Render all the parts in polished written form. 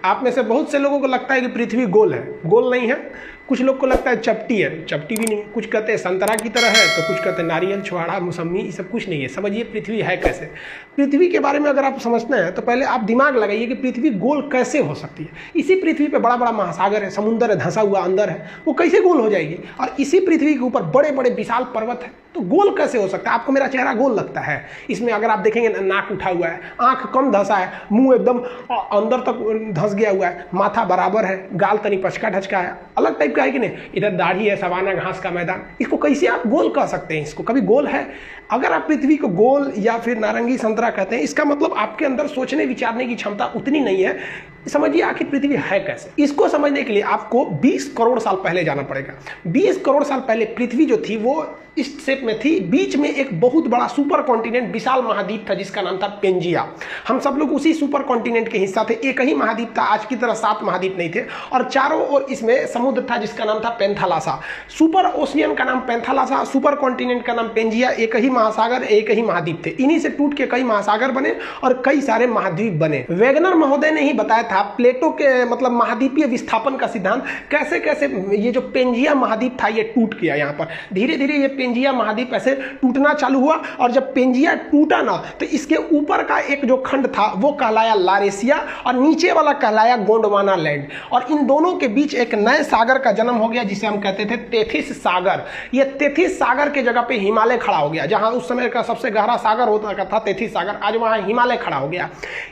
आप में से बहुत से लोगों को लगता है कि पृथ्वी गोल है, गोल नहीं है। कुछ लोग को लगता है चपटी है, चपटी भी नहीं। कुछ कहते हैं संतरा की तरह है, तो कुछ कहते हैं नारियल, छुहाड़ा, मौसमी, ये सब कुछ नहीं है। समझिए पृथ्वी है कैसे। पृथ्वी के बारे में अगर आप समझते हैं तो पहले आप दिमाग लगाइए कि पृथ्वी गोल कैसे हो सकती है। इसी पृथ्वी पे बड़ा बड़ा महासागर है, समुद्र है, धंसा हुआ अंदर है, वो कैसे गोल हो जाएगी। और इसी पृथ्वी के ऊपर बड़े बड़े विशाल पर्वत है, तो गोल कैसे हो सकता है। आपको मेरा चेहरा गोल लगता है, इसमें अगर आप देखेंगे नाक उठा हुआ है, आंख कम धंसा है, मुंह एकदम अंदर तक धंस गया हुआ है, माथा बराबर है, गाल तनी पचका ढचका है, अलग टाइप का है कि नहीं। इधर दाढ़ी है, सवाना घास का मैदान, इसको कैसे आप गोल कह सकते हैं। इसको कभी गोल है। अगर आप पृथ्वी को गोल या फिर नारंगी संतरा कहते हैं, इसका मतलब आपके अंदर सोचने विचारने की क्षमता उतनी नहीं है। समझिए आखिर पृथ्वी है कैसे। इसको समझने के लिए आपको 20 करोड़ साल पहले जाना पड़ेगा। 20 करोड़ साल पहले पृथ्वी जो थी वो इस शेप में थी। बीच में एक बहुत बड़ा सुपर कॉन्टिनेंट, विशाल महाद्वीप था जिसका नाम था पेंजिया। हम सब लोग उसी सुपर कॉन्टिनेंट के हिस्सा थे। एक ही महाद्वीप था, आज की तरह 7 महाद्वीप नहीं थे, और चारों ओर इसमें समुद्र था जिसका नाम था पेंथालासा। सुपर ओशियन का नाम पेंथालासा, सुपर कॉन्टिनेंट का नाम पेंजिया। एक ही महासागर, एक ही महाद्वीप थे। इन्हीं से टूट के कई महासागर बने और कई सारे महाद्वीप बने। वेगनर महोदय ने ही बताया था प्लेटो के मतलब महाद्वीपीय विस्थापन का सिद्धांत, कैसे कैसे ये जो पेंजिया महाद्वीप था ये टूट गया। यहाँ पर धीरे धीरे ये पेंजिया महाद्वीप ऐसे टूटना चालू हुआ, और जब पेंजिया टूटा ना तो इसके ऊपर का एक जो खंड था वो कहलाया लारेशिया और नीचे वाला कहलाया गोंडवाना लैंड। और इन दोनों के बीच एक नए सागर का जन्म हो गया जिसे हम कहते थे तेथिस सागर। ये तेथिस सागर के जगह पे हिमालय खड़ा हो गया। जहां उस समय का सबसे गहरा सागर होता था तेथिस सागर, आज वहां हिमालय खड़ा हो गया।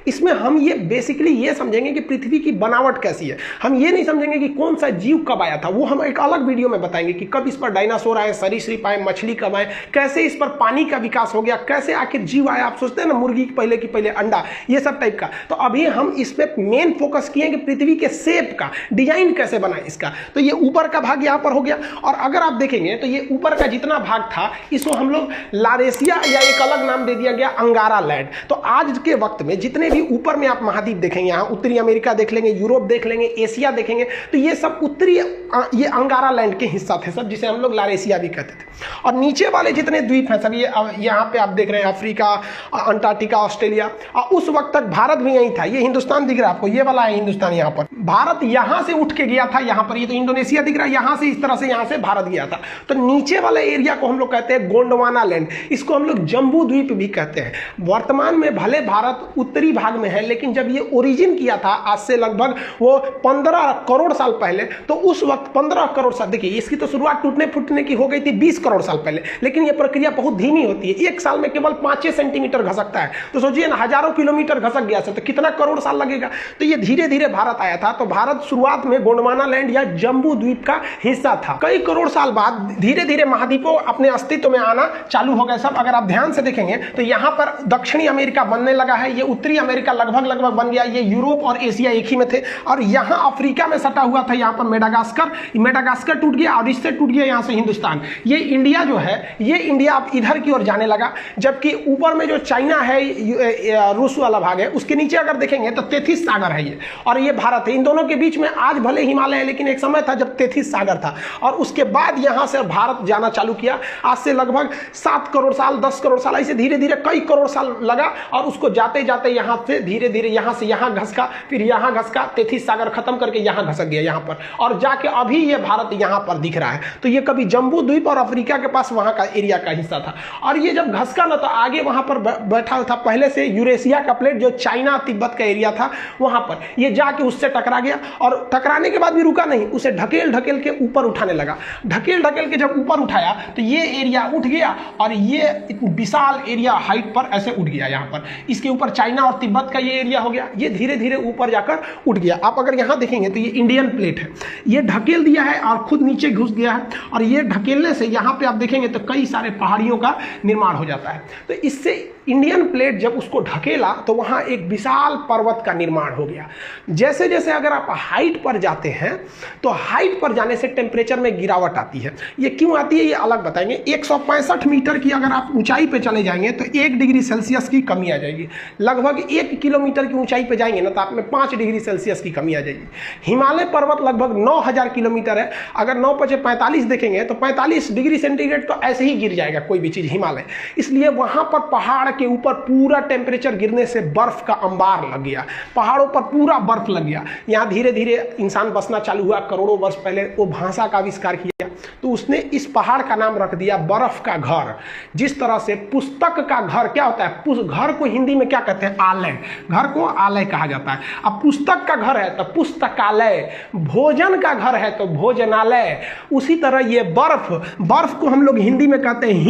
इसमें हम ये बेसिकली ये समझेंगे कि पृथ्वी की बनावट कैसी है। हम ये नहीं समझेंगे कि कौन सा जीव कब आया था, वो हम एक अलग वीडियो में बताएंगे कि कब इस पर डायनासोर आए, सरीसृप आए, मछली कब आए, कैसे इस पर पानी का विकास हो गया, कैसे आखिर जीव आया। आप सोचते हैं ना मुर्गी की पहले अंडा, ये सब टाइप का। तो अभी हम इस पे मेन फोकस किए कि पृथ्वी के शेप का डिजाइन कैसे बना इसका। तो ये ऊपर का भाग यहाँ पर हो गया, और अगर आप देखेंगे तो ये ऊपर का जितना भाग था इसको हम लोग लारेशिया या एक अलग नाम दे दिया गया अंगारा लैंड। तो आज के वक्त में जितने भी ऊपर में आप महाद्वीप देखेंगे, यहाँ उत्तरी अमेरिका देख लेंगे, यूरोप देख लेंगे, एशिया देखेंगे, तो ये सब उत्तरी ये अंगारा लैंड के हिस्सा थे सब, जिसे हम लोग लारेशिया भी कहते थे। और नीचे वाले जितने द्वीप हैं सब ये यहाँ पे आप देख रहे हैं, अफ्रीका, अंटार्कटिका, ऑस्ट्रेलिया। और उस वक्त तक भारत भी यही था। ये हिंदुस्तान दिख रहा है आपको, ये वाला है हिंदुस्तान। यहाँ पर भारत यहाँ से उठ के गया था, यहाँ पर ये तो इंडोनेशिया दिख रहा है, यहाँ से इस तरह से यहाँ से भारत गया था। तो नीचे वाले एरिया को हम लोग कहते हैं गोंडवाना लैंड। इसको हम लोग जम्बू द्वीप भी कहते हैं। वर्तमान में भले भारत उत्तरी भाग में है, लेकिन जब ये ओरिजिन किया था आज से लगभग वो 15 करोड़ साल पहले, तो उस वक्त 15 करोड़ साल, देखिए इसकी तो शुरुआत टूटने फूटने की हो गई थी 20 करोड़ साल पहले, लेकिन यह प्रक्रिया बहुत धीमी होती है। एक साल में केवल 5 सेंटीमीटर घसकता है। तो सोचिए ना, हजारों किलोमीटर घसक गया तो कितना करोड़ साल लगेगा। तो ये धीरे धीरे भारत आया था। तो भारत शुरुआत में गोंडवाना लैंड या जम्बू द्वीप का हिस्सा था। कई करोड़ साल बाद धीरे धीरे महाद्वीपों अपने अस्तित्व में आना चालू हो गए सब। अगर आप ध्यान से देखेंगे तो यहाँ पर दक्षिणी अमेरिका बनने लगा है, ये उत्तरी अमेरिका लगभग बन गया, ये यूरोप और एशिया एक ही में थे। और यहाँ अफ्रीका में सटा हुआ था, यहाँ पर मेडागास्कर टूट गया, और इससे टूट गया यहाँ से हिंदुस्तान। ये इंडिया जो है, ये इंडिया अब इधर की ओर जाने लगा। जबकि ऊपर में जो चाइना है, रूस वाला भाग है, उसके नीचे अगर देखेंगे तो तेथिस सागर है ये, और ये भारत है। इन दोनों के बीच में आज भले हिमालय है, लेकिन एक समय था जब तेथिस सागर था। और उसके बाद यहाँ से भारत जाना चालू किया। आज से लगभग 7 करोड़ साल, 10 करोड़ साल, ऐसे धीरे धीरे कई करोड़ साल लगा। और उसको जाते जाते यहाँ से धीरे धीरे यहाँ से यहाँ घसका, फिर यहाँ घसका, तेथिस सागर खत्म करके यहाँ घसक गया यहाँ पर, और जाके अभी ये भारत यहाँ पर दिख रहा है। तो ये कभी जम्बू द्वीप और अफ्रीका के पास वहाँ का एरिया का हिस्सा था। और ये जब घसका ना, तो आगे वहाँ पर बैठा था पहले से यूरेशिया का प्लेट, जो चाइना तिब्बत का एरिया था, वहाँ पर ये जाके उससे टकरा गया। और टकराने के बाद भी रुका नहीं, उसे ढकेल ढकेल के ऊपर उठाने लगा। ढकेल ढकेल के जब ऊपर उठाया तो ये एरिया उठ गया, और ये विशाल एरिया हाइट पर ऐसे उठ गया। यहाँ पर इसके ऊपर चाइना और तिब्बत का ये एरिया हो गया। ये धीरे धीरे ऊपर जाकर उठ गया। आप अगर यहाँ देखेंगे तो ये इंडियन प्लेट है, ये ढकेल दिया है और खुद नीचे घुस गया है। और ये ढकेलने से यहाँ पे आप देखेंगे तो कई सारे पहाड़ियों का निर्माण हो जाता है। तो इससे इंडियन प्लेट जब उसको ढकेला तो वहाँ एक विशाल पर्वत का निर्माण हो गया। जैसे जैसे आप अगर आप हाइट पर जाते हैं तो हाइट पर जाने से टेम्परेचर में गिरावट आती है। ये क्यों आती है ये अलग बताएंगे। 165 मीटर की अगर आप ऊंचाई पे चले जाएंगे तो 1 डिग्री सेल्सियस की कमी आ जाएगी। लगभग 1 किलोमीटर की ऊंचाई पे जाएंगे ना तो आप में 5 डिग्री सेल्सियस की कमी आ जाएगी। हिमालय पर्वत लगभग 9000 किलोमीटर है, अगर 9 × 45 देखेंगे तो 45 डिग्री सेंटीग्रेड तो ऐसे ही गिर जाएगा कोई भी चीज हिमालय। इसलिए वहां पर पहाड़ के ऊपर पूरा टेम्परेचर गिरने से बर्फ का अंबार लग गया, पहाड़ों पर पूरा बर्फ लग गया। यहाँ धीरे धीरे इंसान बसना चालू हुआ। करोड़ों वर्ष पहले वो भाषा का आविष्कार किया तो उसने इस पहाड़ का नाम रख दिया बर्फ का घर। जिस तरह से पुस्तक का घर क्या होता है, घर को हिंदी में क्या कहते हैं, आलय, घर को आलय कहा जाता है। अब पुस्तक का घर है तो पुस्तकालय, भोजन का घर है तो भोजनालय। उसी तरह ये बर्फ को हम लोग हिंदी में कहते हैं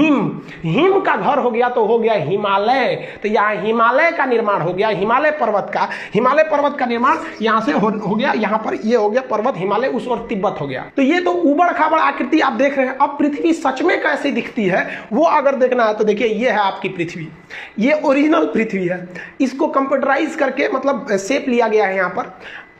हिम का घर हो गया तो हो गया हिमालय। तो यहाँ हिमालय का निर्माण हो गया, हिमालय पर्वत का निर्माण यहाँ से हो गया। यहाँ पर ये हो गया पर्वत हिमालय, उस और तिब्बत हो गया। तो ये तो उबड़ खाबड़ आकृति आप देख रहे हैं। अब पृथ्वी सच में कैसे दिखती है वो अगर देखना है तो देखिए ये है आपकी पृथ्वी, ये ओरिजिनल पृथ्वी है। इसको कंप्यूटराइज करके मतलब शेप लिया गया है यहाँ पर।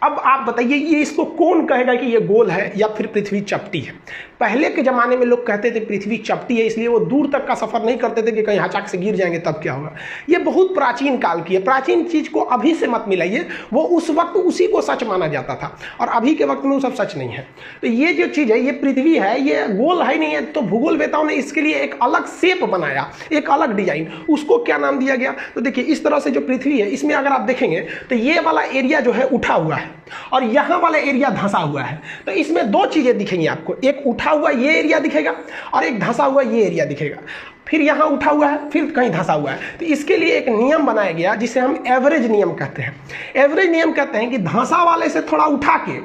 अब आप बताइए ये इसको कौन कहेगा कि ये गोल है या फिर पृथ्वी चपटी है। पहले के जमाने में लोग कहते थे पृथ्वी चपटी है, इसलिए वो दूर तक का सफर नहीं करते थे कि कहीं अचानक से गिर जाएंगे तब क्या होगा। ये बहुत प्राचीन काल की है, प्राचीन चीज को अभी से मत मिलाइए। वो उस वक्त उसी को सच माना जाता था और अभी के वक्त में वो सब सच नहीं है। तो ये जो चीज है ये पृथ्वी है, ये गोल है नहीं है। तो भूगोलवेताओं ने इसके लिए एक अलग शेप बनाया, एक अलग डिजाइन, उसको क्या नाम दिया गया। तो देखिए इस तरह से जो पृथ्वी है इसमें अगर आप देखेंगे तो ये वाला एरिया जो है उठा हुआ है और यहां वाला एरिया धंसा हुआ है। तो इसमें दो चीजें दिखेंगी आपको, एक उठा हुआ ये एरिया दिखेगा और एक धंसा हुआ ये एरिया दिखेगा। फिर यहाँ उठा हुआ है, फिर कहीं धंसा हुआ है। तो इसके लिए एक नियम बनाया गया जिसे हम एवरेज नियम कहते हैं। एवरेज नियम कहते हैं कि धंसा वाले से थोड़ा उठा के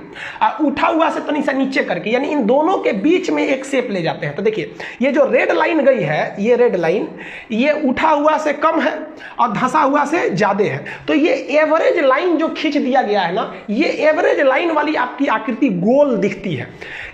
उठा हुआ से तनी सा नीचे करके, यानी इन दोनों के बीच में एक शेप ले जाते हैं। तो देखिए ये जो रेड लाइन गई है, ये रेड लाइन ये उठा हुआ से कम है और धंसा हुआ से ज्यादा है। तो ये एवरेज लाइन जो खींच दिया गया है ना, ये एवरेज लाइन वाली आपकी आकृति गोल दिखती है।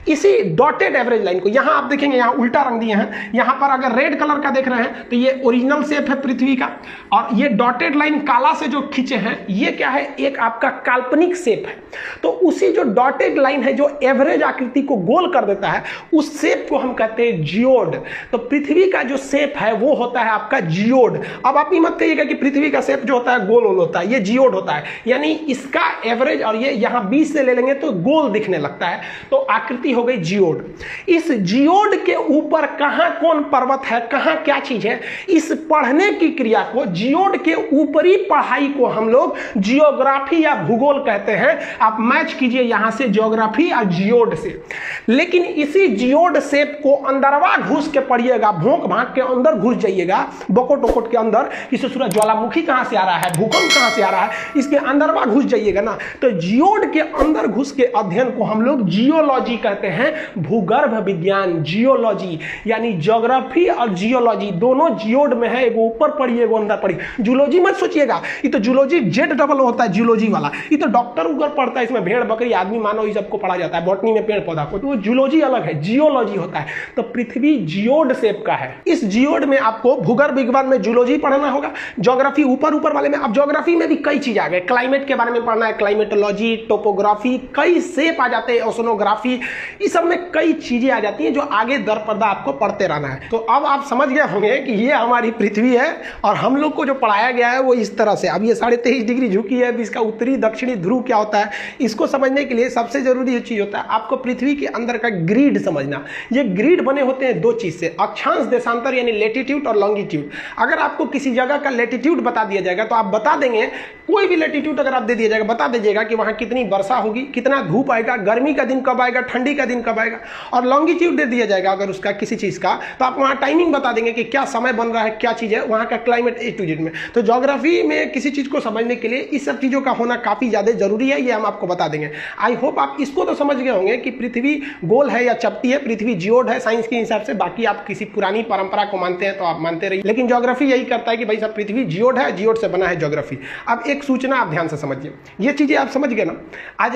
इसी डॉटेड एवरेज लाइन को यहाँ आप देखेंगे, यहाँ उल्टा रंग दिए हैं। यहाँ पर अगर रेड कलर का देख रहे हैं तो ये ओरिजिनल शेप है पृथ्वी का, और ये डॉटेड लाइन काला से जो खींचे हैं ये क्या है, एक आपका काल्पनिक शेप है। तो उसी जो डॉटेड लाइन है जो एवरेज आकृति को गोल कर देता है, उस शेप को हम कहते हैं जियोड। तो पृथ्वी का जो शेप है वो होता है आपका जियोड। अब आप ये मत कहिएगा कि पृथ्वी का शेप जो होता है गोल गोल होता है, ये जियोड होता है। यानी इसका एवरेज और ये यहाँ 20 से ले लेंगे तो गोल दिखने लगता है, तो आकृति हो गई जियोड। इस जियोड के ऊपर कहां कौन पर्वत है, कहां क्या चीज है, इस पढ़ने की क्रिया को, जियोड के ऊपरी पढ़ाई को हम लोग जियोग्राफी या भूगोल कहते हैं। आप मैच कीजिए यहां से ज्योग्राफी और जियोड से। लेकिन इसी जियोड शेप को अंदरवा घुस के पढ़िएगा, भोंक भाग के अंदर घुस जाइएगा, बकोट वकोट के अंदर, किसी सूरज ज्वालामुखी कहां से आ रहा है, भूकंप कहां से आ रहा है, इसके अंदरवा घुस जाइएगा ना, तो जियोड के अंदर घुस के अध्ययन को हम लोग जियोलॉजी कहते हैं। भूगर्भ विज्ञान, जियोलॉजी, यानी ज्योग्राफी और जियोलॉजी दोनों जियोड में है। एगो ऊपर पढ़िए, एगो अंदर पढ़िए। जूलॉजी मत सोचिएगा, ये तो जूलॉजी जेड डबल होता है जूलॉजी वाला, ये तो डॉक्टर ऊपर पढ़ता है, इसमें भेड़ बकरी आदमी मानव ये सबको पढ़ा जाता है, बॉटनी में पेड़ पौधा को, तो वो जूलॉजी अलग है, जियोलॉजी होता है। तो पृथ्वी जियोड शेप का है। इस जियोड में आपको भूगर्भ विज्ञान में जूलॉजी पढ़ना होगा, ज्योग्राफी ऊपर ऊपर वाले में। अब ज्योग्राफी में भी कई चीज आ गए, क्लाइमेट के बारे में पढ़ना है, क्लाइमेटोलॉजी, टोपोग्राफी, कई शेप आ जाते हैं, ओशनोग्राफी, इस सब में कई चीजें आ जाती हैं जो आगे दर पर्दा आपको पढ़ते रहना है। तो अब आप समझ गए होंगे कि ये हमारी पृथ्वी है और हम लोग को जो पढ़ाया गया है वो इस तरह से। अब ये 23.5 डिग्री झुकी है, इसका उत्तरी दक्षिणी ध्रुव क्या होता है, इसको समझने के लिए सबसे जरूरी चीज होता है आपको पृथ्वी के अंदर का ग्रिड समझना। ये ग्रिड बने होते हैं दो चीज से, अक्षांश देशांतर यानी लेटीट्यूड और लॉन्गिट्यूड। अगर आपको किसी जगह का लेटीट्यूड बता दिया जाएगा तो आप बता देंगे, कोई भी लेटीट्यूड अगर आप दे दिया जाएगा बता दीजिएगा कि वहां कितनी वर्षा होगी, कितना धूप आएगा, गर्मी का दिन कब आएगा, ठंडी का दिन कब आएगा। और लॉन्गिट्यूड दे दिया जाएगा अगर उसका किसी चीज का, तो आप वहां टाइमिंग बता देंगे कि क्या समय बन रहा है, क्या चीज है, वहां का क्लाइमेट ए टू जेड में। तो ज्योग्राफी में किसी चीज को समझने के लिए इस सब चीजों का होना काफी ज्यादा जरूरी है, ये हम आपको बता देंगे। आई होप आप इसको तो समझ गए होंगे कि पृथ्वी गोल है या चपटी है, पृथ्वी जियोड है साइंस के हिसाब से। बाकी आप किसी पुरानी परंपरा को मानते हैं तो आप मानते रहिए, लेकिन ज्योग्राफी यही करता है कि भाई सब पृथ्वी जियोड है, जियोड से बना है ज्योग्राफी। अब एक सूचना आप ध्यान से समझिए, ये चीजें आप समझ गए ना। आज